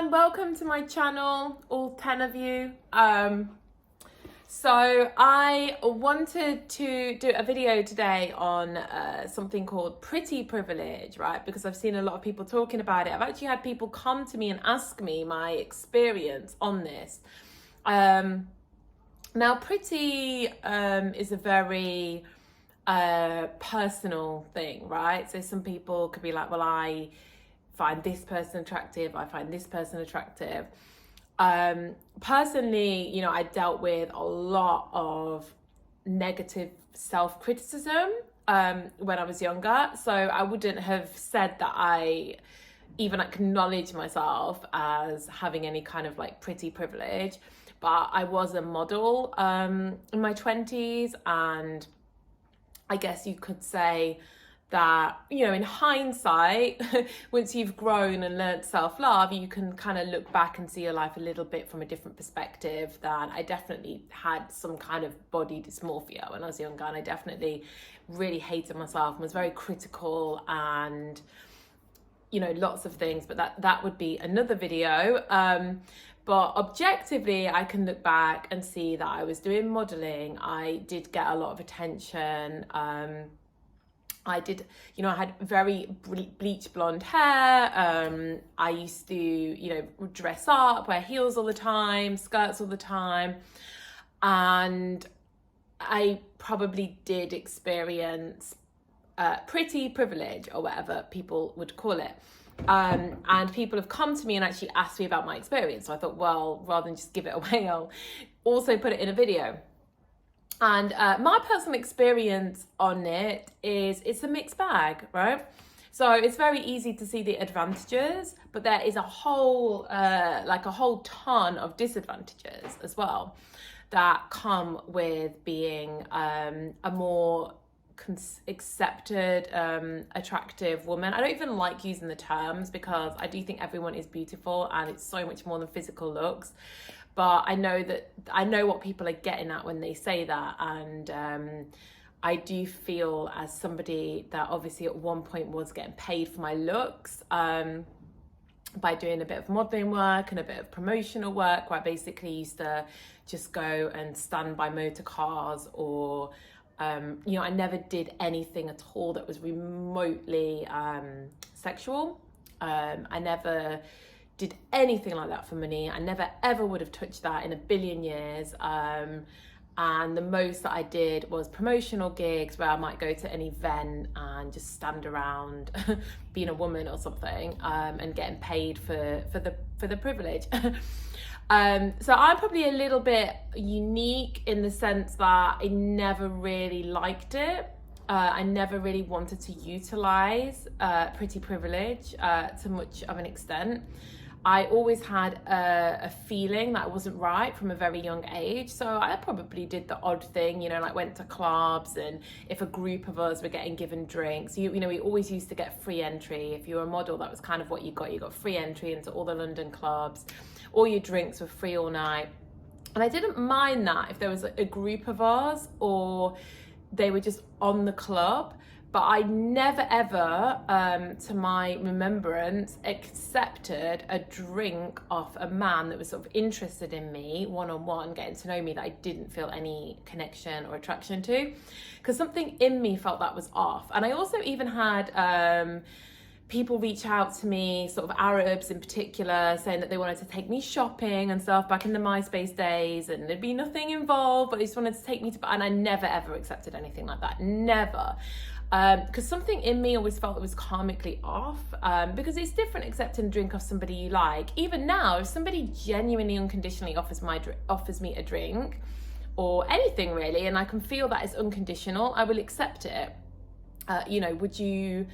everyone, welcome to my channel, all 10 of you. So I wanted to do a video today on something called pretty privilege, right? Because I've seen a lot of people talking about it. I've actually had people come to me and ask me my experience on this. Now, pretty is a very personal thing, right? So some people could be like, well, I find this person attractive, I find this person attractive. Personally, I dealt with a lot of negative self-criticism when I was younger. So I wouldn't have said that I even acknowledge myself as having any kind of like pretty privilege, but I was a model in my 20s, and I guess you could say that, in hindsight, once you've grown and learned self-love, you can kind of look back and see your life a little bit from a different perspective. That I definitely had some kind of body dysmorphia when I was younger, and I definitely really hated myself and was very critical and, lots of things, but that would be another video. But objectively, I can look back and see that I was doing modeling. I did get a lot of attention. I had very bleach blonde hair. I used to, dress up, wear heels all the time, skirts all the time. And I probably did experience pretty privilege, or whatever people would call it. And people have come to me and actually asked me about my experience. So I thought, well, rather than just give it away, I'll also put it in a video. And my personal experience on it is it's a mixed bag, right? So it's very easy to see the advantages, but there is a whole ton of disadvantages as well that come with being a more accepted, attractive woman. I don't even like using the terms because I do think everyone is beautiful and it's so much more than physical looks. But I know what people are getting at when they say that. And I do feel, as somebody that obviously at one point was getting paid for my looks, by doing a bit of modeling work and a bit of promotional work, where I basically used to just go and stand by motor cars, or I never did anything at all that was remotely sexual. I never did anything like that for money. I never ever would have touched that in a billion years. And the most that I did was promotional gigs where I might go to an event and just stand around being a woman or something, and getting paid for the privilege. So I'm probably a little bit unique in the sense that I never really liked it. I never really wanted to utilize pretty privilege to much of an extent. I always had a feeling that I wasn't right from a very young age. So I probably did the odd thing, like went to clubs, and if a group of us were getting given drinks, we always used to get free entry. If you were a model, that was kind of what you got. You got free entry into all the London clubs. All your drinks were free all night. And I didn't mind that if there was a group of us or they were just on the club. But I never ever, to my remembrance, accepted a drink off a man that was sort of interested in me, one-on-one, getting to know me, that I didn't feel any connection or attraction to. Because something in me felt that was off. And I also even had people reach out to me, sort of Arabs in particular, saying that they wanted to take me shopping and stuff back in the MySpace days, and there'd be nothing involved, but they just wanted to take me to... And I never ever accepted anything like that. Never. Because something in me always felt it was karmically off, because it's different accepting a drink off somebody you like. Even now, if somebody genuinely unconditionally offers me a drink or anything really, and I can feel that it's unconditional, I will accept it. Would you,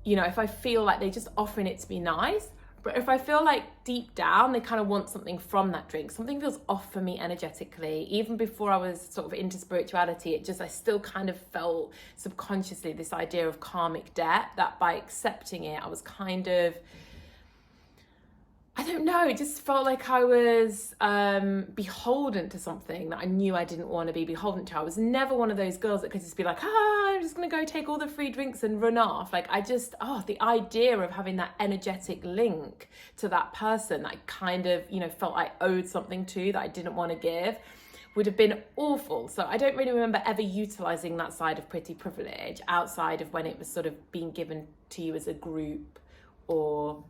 if I feel like they're just offering it to be nice, but if I feel like deep down they kind of want something from that drink, something feels off for me energetically. Even before I was sort of into spirituality, I still kind of felt subconsciously this idea of karmic debt, that by accepting it, I was kind of I don't know, it just felt like I was beholden to something that I knew I didn't want to be beholden to. I was never one of those girls that could just be like, I'm just going to go take all the free drinks and run off. Like, the idea of having that energetic link to that person that I kind of, felt I owed something to, that I didn't want to give, would have been awful. So I don't really remember ever utilising that side of pretty privilege outside of when it was sort of being given to you as a group, or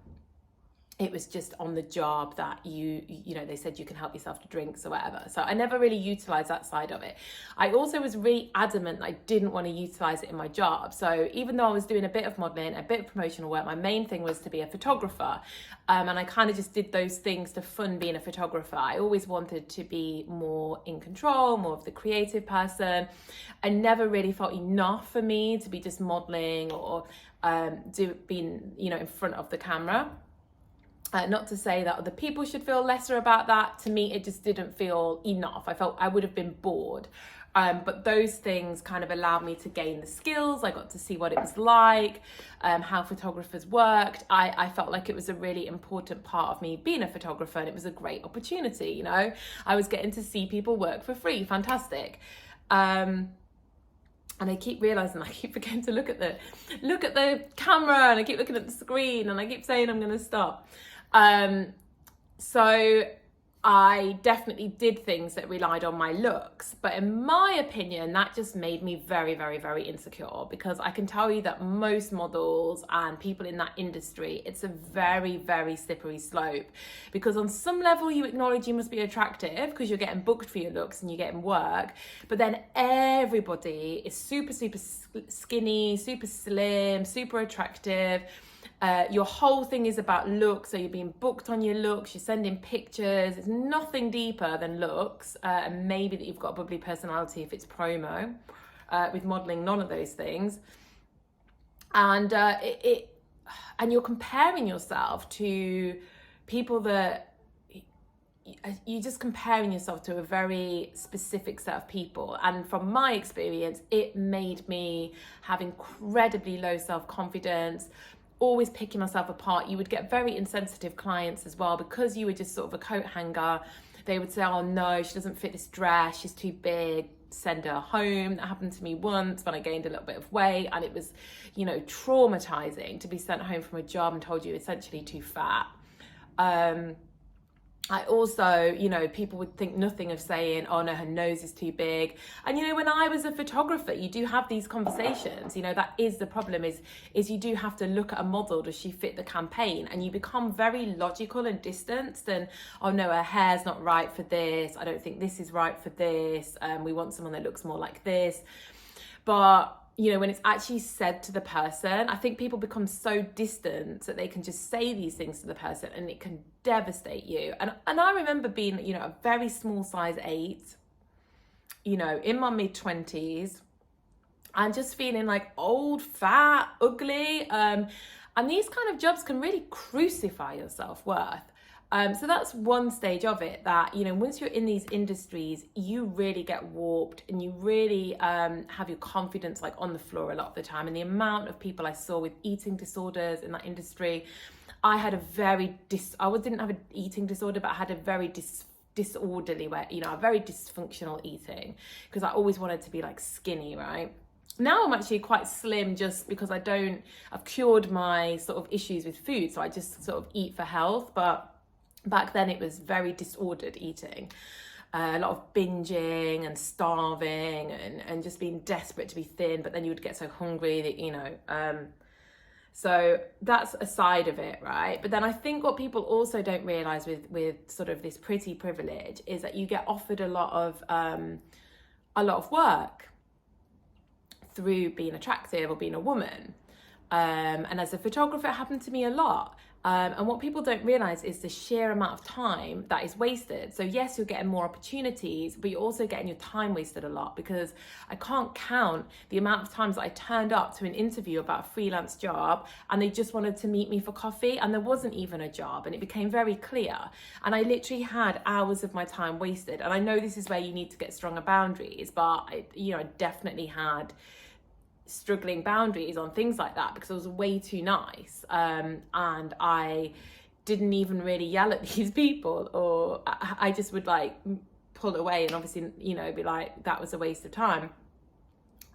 it was just on the job that they said you can help yourself to drinks or whatever. So I never really utilised that side of it. I also was really adamant that I didn't want to utilise it in my job. So even though I was doing a bit of modelling, a bit of promotional work, my main thing was to be a photographer. And I kind of just did those things to fund being a photographer. I always wanted to be more in control, more of the creative person. I never really felt enough for me to be just modelling or being, in front of the camera. Not to say that other people should feel lesser about that. To me, it just didn't feel enough. I felt I would have been bored. But those things kind of allowed me to gain the skills. I got to see what it was like, how photographers worked. I felt like it was a really important part of me being a photographer, and it was a great opportunity, I was getting to see people work for free. Fantastic. And I keep realizing I keep forgetting to look at the camera, and I keep looking at the screen, and I keep saying I'm going to stop. So I definitely did things that relied on my looks, but in my opinion, that just made me very, very, very insecure, because I can tell you that most models and people in that industry, it's a very, very slippery slope, because on some level you acknowledge you must be attractive because you're getting booked for your looks and you're getting work, but then everybody is super, super skinny, super slim, super attractive. Your whole thing is about looks, so you're being booked on your looks, you're sending pictures. It's nothing deeper than looks, and maybe that you've got a bubbly personality if it's promo. With modelling, none of those things. And and you're comparing yourself to people that you're just comparing yourself to a very specific set of people. And from my experience, it made me have incredibly low self-confidence, always picking myself apart. You would get very insensitive clients as well, because you were just sort of a coat hanger. They would say, oh no, she doesn't fit this dress, she's too big, send her home. That happened to me once when I gained a little bit of weight, and it was, traumatizing to be sent home from a job and told you're essentially too fat. I also, people would think nothing of saying, oh no, her nose is too big. And, when I was a photographer, you do have these conversations, that is the problem, is you do have to look at a model, does she fit the campaign? And you become very logical and distanced, and, oh no, her hair's not right for this. I don't think this is right for this. We want someone that looks more like this. But when it's actually said to the person, I think people become so distant that they can just say these things to the person, and it can devastate you. And I remember being, a very small size 8, in my mid-20s, and just feeling like old, fat, ugly. And these kind of jobs can really crucify your self-worth. So that's one stage of it, that, once you're in these industries, you really get warped, and you really have your confidence like on the floor a lot of the time. And the amount of people I saw with eating disorders in that industry, I had a very, I didn't have an eating disorder, but I had a very disorderly way, a very dysfunctional eating, because I always wanted to be like skinny, right? Now I'm actually quite slim, just because I've cured my sort of issues with food. So I just sort of eat for health, but back then it was very disordered eating, a lot of binging and starving and just being desperate to be thin, but then you would get so hungry that, so that's a side of it, right? But then I think what people also don't realise with sort of this pretty privilege is that you get offered a lot of work through being attractive or being a woman. And as a photographer, it happened to me a lot. And what people don't realise is the sheer amount of time that is wasted. So yes, you're getting more opportunities, but you're also getting your time wasted a lot, because I can't count the amount of times that I turned up to an interview about a freelance job and they just wanted to meet me for coffee, and there wasn't even a job, and it became very clear. And I literally had hours of my time wasted. And I know this is where you need to get stronger boundaries, but I definitely had struggling boundaries on things like that, because I was way too nice, and I didn't even really yell at these people, or I just would like pull away and obviously, you know, be like, that was a waste of time.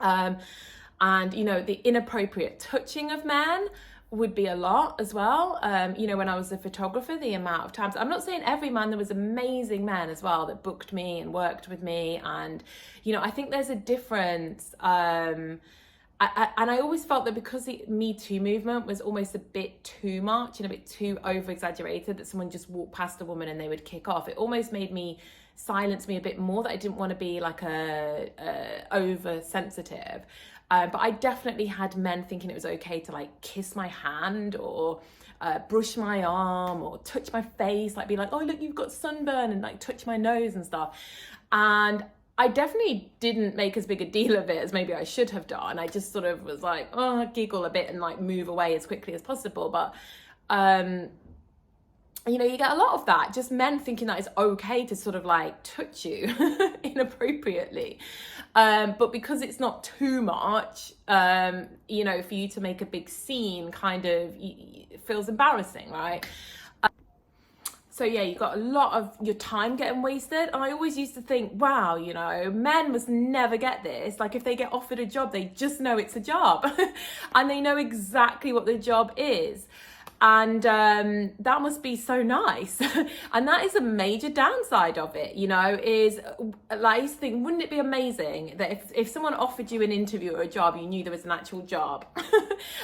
And, you know, the inappropriate touching of men would be a lot as well. You know, when I was a photographer, the amount of times, I'm not saying every man, there was amazing men as well that booked me and worked with me. And, you know, I think there's a difference. And I always felt that because the Me Too movement was almost a bit too much and a bit too over exaggerated, that someone just walked past a woman and they would kick off. It almost made me silence me a bit more, that I didn't want to be like a oversensitive. But I definitely had men thinking it was okay to like kiss my hand or brush my arm or touch my face, like be like, oh, look, you've got sunburn, and like touch my nose and stuff. And I definitely didn't make as big a deal of it as maybe I should have done. I just sort of was like, oh, giggle a bit and like move away as quickly as possible. But, you know, you get a lot of that, just men thinking that it's okay to sort of like touch you inappropriately. But because it's not too much, you know, for you to make a big scene kind of feels embarrassing, right? So yeah, you got a lot of your time getting wasted. And I always used to think, wow, you know, men must never get this. Like if they get offered a job, they just know it's a job and they know exactly what the job is. And that must be so nice. And that is a major downside of it, you know, is like, I used to think, wouldn't it be amazing that if someone offered you an interview or a job, you knew there was an actual job.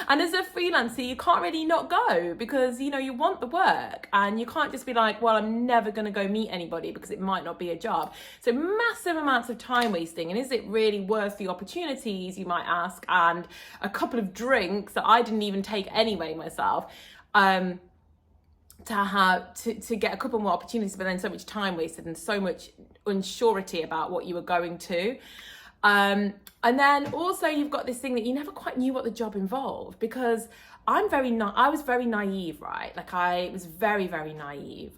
And as a freelancer, you can't really not go because, you know, you want the work and you can't just be like, well, I'm never going to go meet anybody because it might not be a job. So massive amounts of time wasting. And is it really worth the opportunities, you might ask, and a couple of drinks that I didn't even take anyway myself, to get a couple more opportunities, but then so much time wasted and so much unsurety about what you were going to. And then also you've got this thing that you never quite knew what the job involved, because I was very naive, right? Like I was very, very naive,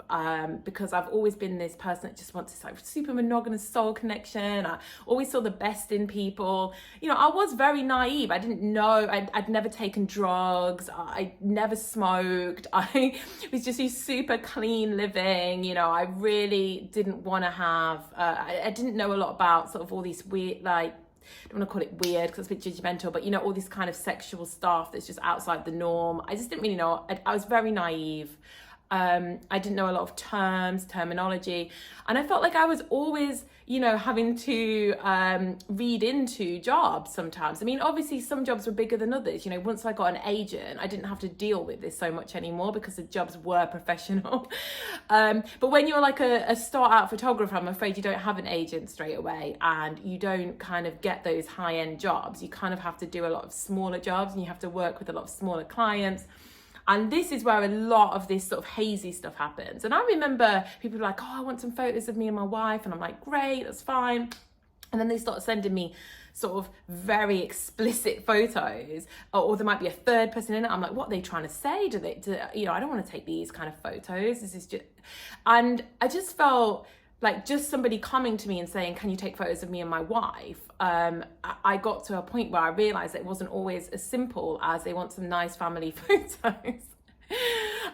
because I've always been this person that just wants this like super monogamous soul connection. I always saw the best in people. You know, I was very naive. I didn't know, I'd never taken drugs. I never smoked. I was just a super clean living. You know, I really didn't want to have, I didn't know a lot about sort of all these weird, like, I don't want to call it weird because it's a bit judgmental, but you know, all this kind of sexual stuff that's just outside the norm. I just didn't really know. I was very naive. I didn't know a lot of terminology, and I felt like I was always, you know, having to read into jobs sometimes. I mean, obviously some jobs were bigger than others. You know, once I got an agent, I didn't have to deal with this so much anymore because the jobs were professional. But when you're like a start out photographer, I'm afraid you don't have an agent straight away, and you don't kind of get those high-end jobs. You kind of have to do a lot of smaller jobs, and you have to work with a lot of smaller clients. And this is where a lot of this sort of hazy stuff happens. And I remember people like, oh, I want some photos of me and my wife. And I'm like, great, that's fine. And then they start sending me sort of very explicit photos, or there might be a third person in it. I'm like, what are they trying to say? You know, I don't want to take these kind of photos. This is just, and I just felt like just somebody coming to me and saying, can you take photos of me and my wife? I got to a point where I realized that it wasn't always as simple as they want some nice family photos. And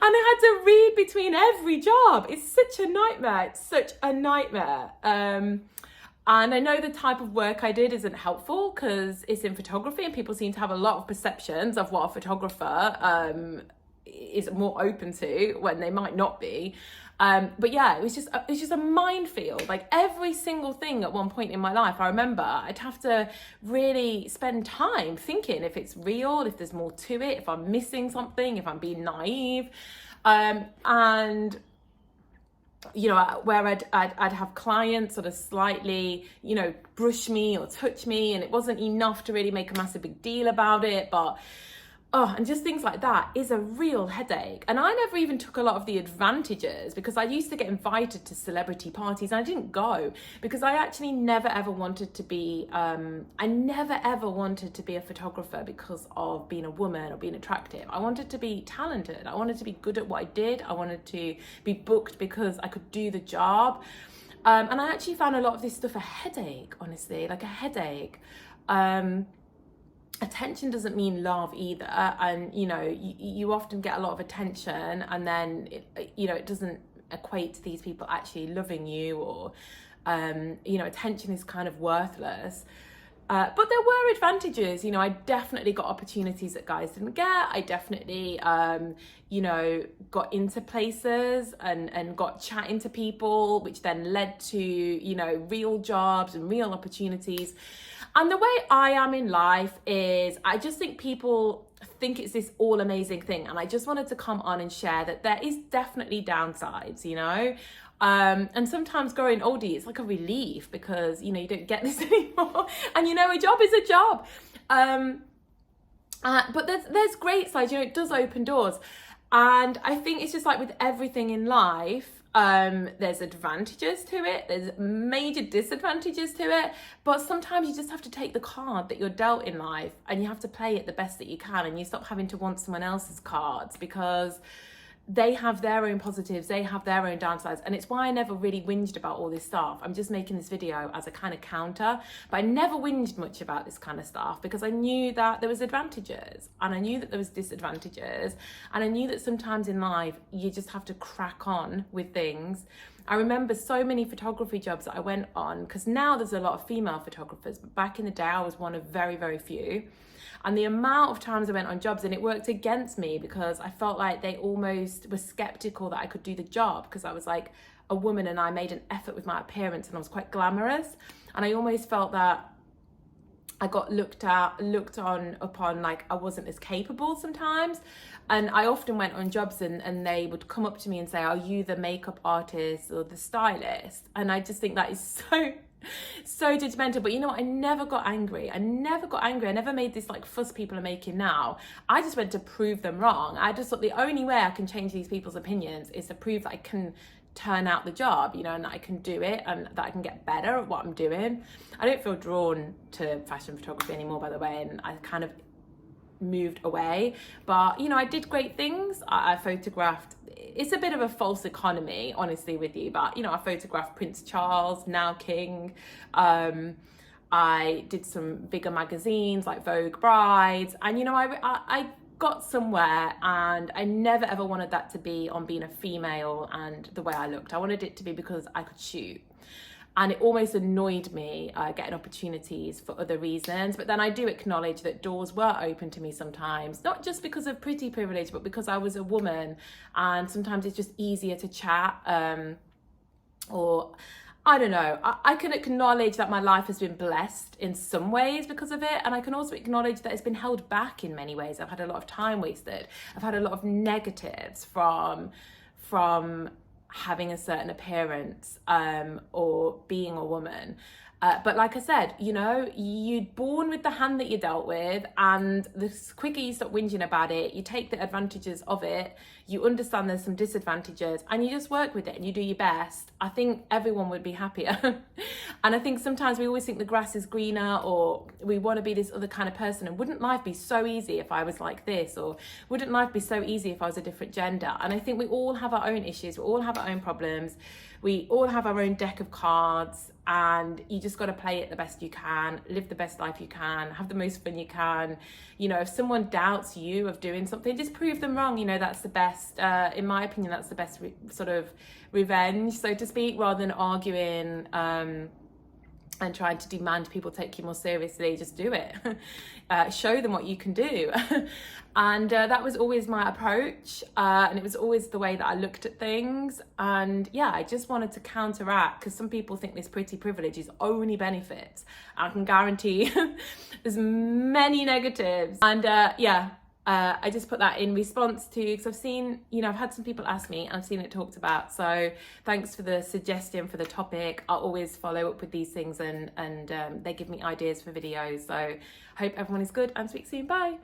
I had to read between every job. It's such a nightmare. It's such a nightmare. And I know the type of work I did isn't helpful because it's in photography and people seem to have a lot of perceptions of what a photographer is more open to when they might not be. But yeah, it was just a minefield. Like every single thing at one point in my life, I remember I'd have to really spend time thinking if it's real, if there's more to it, if I'm missing something, if I'm being naive. And you know, where I'd have clients sort of slightly, you know, brush me or touch me, and it wasn't enough to really make a massive big deal about it, but and just things like that is a real headache. And I never even took a lot of the advantages, because I used to get invited to celebrity parties and I didn't go because I actually never ever wanted to be, I never ever wanted to be a photographer because of being a woman or being attractive. I wanted to be talented. I wanted to be good at what I did. I wanted to be booked because I could do the job. And I actually found a lot of this stuff a headache, honestly, like a headache. attention doesn't mean love either. And you know, you often get a lot of attention, and then it doesn't equate to these people actually loving you, or attention is kind of worthless. But there were advantages. I definitely got opportunities that guys didn't get. I definitely, got into places and got chatting to people, which then led to, real jobs and real opportunities. And the way I am in life is, I just think people think it's this all amazing thing. And I just wanted to come on and share that there is definitely downsides, and sometimes growing older, it's like a relief because, you don't get this anymore. And, a job is a job. But there's great sides, it does open doors. And I think it's just like with everything in life, there's advantages to it, there's major disadvantages to it, but sometimes you just have to take the card that you're dealt in life and you have to play it the best that you can, and you stop having to want someone else's cards, because they have their own positives, they have their own downsides. And it's why I never really whinged about all this stuff. I'm just making this video as a kind of counter, but I never whinged much about this kind of stuff because I knew that there was advantages and I knew that there was disadvantages, and I knew that sometimes in life you just have to crack on with things. I remember so many photography jobs that I went on, because now there's a lot of female photographers, but back in the day I was one of very, very few. And the amount of times I went on jobs, and it worked against me because I felt like they almost were skeptical that I could do the job, because I was like a woman and I made an effort with my appearance and I was quite glamorous. And I almost felt that I got looked upon like I wasn't as capable sometimes. And I often went on jobs and they would come up to me and say, "Are you the makeup artist or the stylist?" And I just think that is so judgmental. But you know what? I never got angry. I never made this like fuss people are making now. I just went to prove them wrong. I just thought the only way I can change these people's opinions is to prove that I can turn out the job, and that I can do it and that I can get better at what I'm doing. I don't feel drawn to fashion photography anymore, by the way, and I kind of moved away. But I did great things. I photographed, it's a bit of a false economy, honestly, with you, but I photographed Prince Charles, now King. I did some bigger magazines like Vogue Brides, and I got somewhere, and I never ever wanted that to be on being a female and the way I looked. I wanted it to be because I could shoot. And it almost annoyed me getting opportunities for other reasons. But then I do acknowledge that doors were open to me sometimes, not just because of pretty privilege, but because I was a woman. And sometimes it's just easier to chat, or I don't know. I can acknowledge that my life has been blessed in some ways because of it. And I can also acknowledge that it's been held back in many ways. I've had a lot of time wasted. I've had a lot of negatives from having a certain appearance, or being a woman. But like I said, you're born with the hand that you're dealt with, and the quicker you stop whinging about it, you take the advantages of it, you understand there's some disadvantages, and you just work with it and you do your best. I think everyone would be happier. And I think sometimes we always think the grass is greener, or we want to be this other kind of person. And wouldn't life be so easy if I was like this? Or wouldn't life be so easy if I was a different gender? And I think we all have our own issues. We all have our own problems. We all have our own deck of cards, and you just got to play it the best you can, live the best life you can, have the most fun you can. If someone doubts you of doing something, just prove them wrong. That's the best, in my opinion, that's the best sort of revenge, so to speak, rather than arguing and trying to demand people take you more seriously. Just do it. Show them what you can do. And that was always my approach, and it was always the way that I looked at things. And yeah, I just wanted to counteract, because some people think this pretty privilege is only benefits. I can guarantee there's many negatives. And I just put that in response to, because I've seen, I've had some people ask me and I've seen it talked about. So thanks for the suggestion for the topic. I'll always follow up with these things, and they give me ideas for videos. So hope everyone is good, and speak soon. Bye.